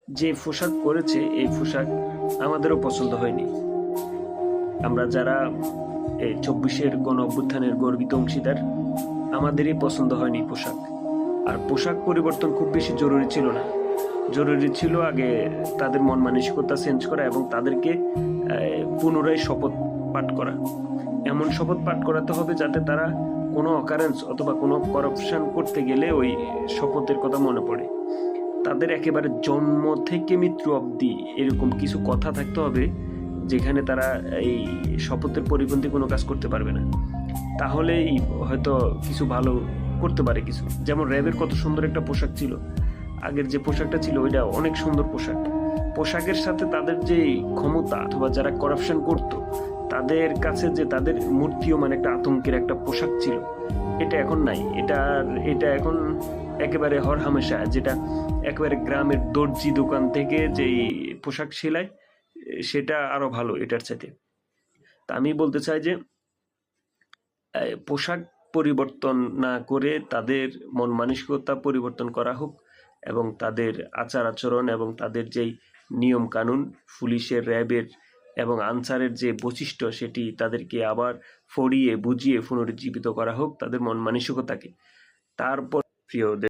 যে পোশাক করেছে এই পোশাক আমাদেরও পছন্দ হয়নি। আমরা যারা এই ২৪-এর গণ অভ্যুত্থানের গর্বিত অংশীদার, আমাদেরই পছন্দ হয়নি পোশাক। আর পোশাক পরিবর্তন খুব বেশি জরুরি ছিল না। জরুরি ছিল আগে তাদের মন মানসিকতা চেঞ্জ করা এবং তাদেরকে পুনরায় শপথ পাঠ করা। এমন শপথ পাঠ করাতে হবে যাতে তারা কোনো অকারেন্স অথবা কোনো করাপশন করতে গেলে ওই শপথের কথা মনে পড়ে। তাদের একেবারে জন্ম থেকে মৃত্যু অবধি এরকম কিছু কথা থাকতে হবে যেখানে তারা এই শপথের পরিপন্থী কোনো কাজ করতে পারবে না। তাহলেই হয়তো কিছু ভালো করতে পারে কিছু। যেমন র্যাবের কত সুন্দর একটা পোশাক ছিল, আগের যে পোশাকটা ছিল ওইটা অনেক সুন্দর পোশাক। পোশাকের সাথে তাদের যে ক্ষমতা অথবা যারা করাপশন করত তাদের কাছে যে তাদের মূর্তিও মানে একটা আতঙ্কের একটা পোশাক ছিল, এটা এখন নাই। এটা এখন একেবারে হরহামেশা, যেটা একেবারে গ্রামের দর্জি দোকান থেকে যেই পোশাক সেলাই সেটা আরো ভালো এটার চাইতে। তা আমি বলতে চাই যে পোশাক পরিবর্তন না করে তাদের মন মানসিকতা পরিবর্তন করা হোক এবং তাদের আচার আচরণ এবং তাদের যেই নিয়ম কানুন, পুলিশের, র্যাবের এবং আনসারের যে বৈশিষ্ট্য সেটি তাদেরকে আবার ফড়িয়ে বুঝিয়ে পুনরুজ্জীবিত করা হোক তাদের মন মানসিকতাকে। তারপর প্রিয়